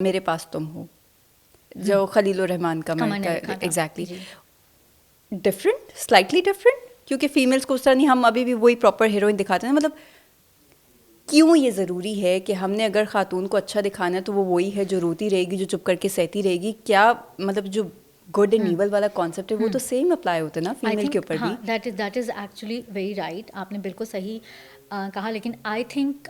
मेरे पास तुम हो, जो खलील रहमान का एग्जैक्टली डिफरेंट, स्लाइटली डिफरेंट, क्योंकि फीमेल्स को उस तरह नहीं, हम अभी भी वही प्रॉपर हीरोइन दिखाते हैं। मतलब क्यों ये ज़रूरी है कि हमने अगर ख़ातून को अच्छा दिखाना है तो वो वही है जो रोती रहेगी, जो चुप करके सहती रहेगी? क्या मतलब जो गुड एंड ईवल वाला कॉन्सेप्ट है वो तो सेम अप्लाई होता है ना फीमेल के ऊपर भी। That is actually very right, आपने बिल्कुल सही कहा। लेकिन आई थिंक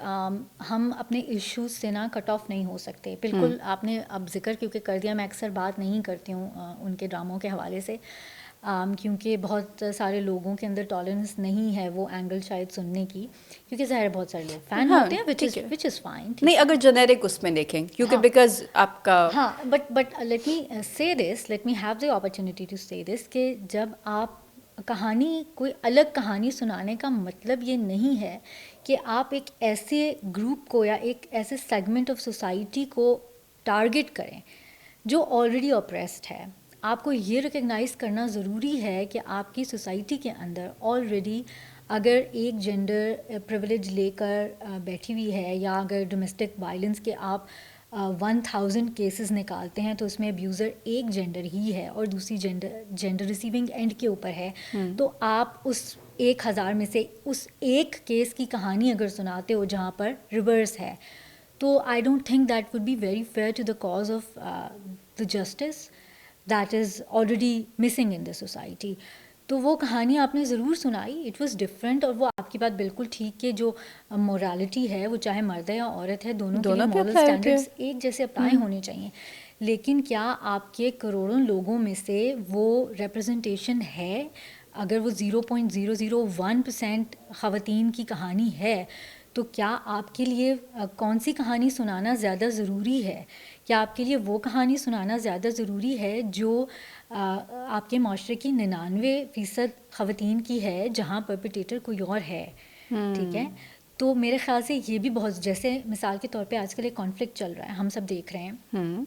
हम अपने इश्यूज से ना कट ऑफ नहीं हो सकते। बिल्कुल आपने अब जिक्र क्योंकि कर दिया, मैं अक्सर बात नहीं करती हूँ उनके ड्रामों के हवाले से, क्योंकि बहुत सारे लोगों के अंदर टॉलरेंस नहीं है वो एंगल शायद सुनने की, क्योंकि ज़ाहिर बहुत सारे लोग फ़ैन होते हैं, विच इज़ फाइन। नहीं, अगर जेनेरिक उसमें देखें, क्योंकि बिकॉज आपका हाँ, but let me say this, let me have the opportunity to say this, कि जब आप कहानी, कोई अलग कहानी सुनाने का मतलब ये नहीं है कि आप एक ऐसे ग्रुप को या एक ऐसे सेगमेंट ऑफ सोसाइटी को टारगेट करें जो ऑलरेडी ऑप्रेस्ड है। आपको ये रिकग्नाइज़ करना ज़रूरी है कि आपकी सोसाइटी के अंदर ऑलरेडी अगर एक जेंडर प्रिविलेज लेकर बैठी हुई है, या अगर डोमेस्टिक वायलेंस के आप 1000 केसेस निकालते हैं तो उसमें अब्यूज़र एक जेंडर ही है और दूसरी जेंडर रिसीविंग एंड के ऊपर है, तो आप उस 1000 में से उस एक केस की कहानी अगर सुनाते हो जहाँ पर रिवर्स है, तो I don't think that would be very fair to the cause of the justice that is already missing in the society. तो वो कहानी आपने ज़रूर सुनाई, इट वाज डिफरेंट, और वो आपकी बात बिल्कुल ठीक है, जो मोरालिटी है वो चाहे मर्द है या औरत है, दोनों के लिए मॉरल स्टैंडर्ड्स एक जैसे अप्लाई होने चाहिए। लेकिन क्या आपके करोड़ों लोगों में से वो रिप्रेजेंटेशन है? अगर वो 0.001% ख़वातीन की कहानी है, तो क्या आपके लिए कौन सी कहानी सुनाना ज़्यादा ज़रूरी है? क्या आपके लिए वो कहानी सुनाना ज़्यादा ज़रूरी है जो आपके माशरे की 99% ख़वातीन की है, जहाँ परपिटेटर कोई और है? ठीक है, तो मेरे ख़्याल से ये भी बहुत, जैसे मिसाल के तौर पे आजकल एक कॉन्फ्लिक्ट चल रहा है, हम सब देख रहे हैं।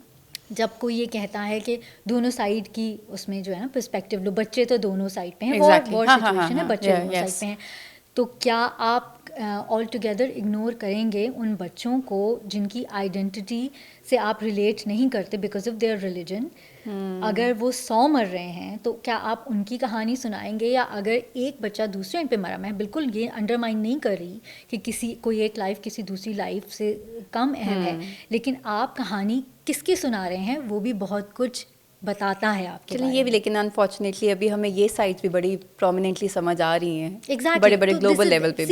जब कोई ये कहता है कि दोनों साइड की उसमें जो है ना पर्सपेक्टिव लो, बच्चे तो दोनों साइड पे हैं, वॉर सिचुएशन है, बच्चे दोनों साइड पे हैं, तो क्या आप ऑल टुगेदर इग्नोर करेंगे उन बच्चों को जिनकी आइडेंटिटी से आप रिलेट नहीं करते बिकॉज ऑफ देयर रिलीजन? अगर वो 100 मर रहे हैं तो क्या आप उनकी कहानी सुनाएंगे? या अगर एक बच्चा दूसरे एंड पे मरा, मैं बिल्कुल ये अंडरमाइन नहीं कर रही कि कोई एक लाइफ किसी दूसरी लाइफ से कम अहम है, लेकिन आप कहानी किसकी सुना रहे हैं वो भी बहुत कुछ बताता है आपके बारे में। ये भी, लेकिन अनफॉर्चुनेटली अभी हमें ये साइड्स भी बड़ी प्रोमिनेंटली समझ आ रही हैं, Exactly. बड़े बड़े तो ग्लोबल लेवल पे भी।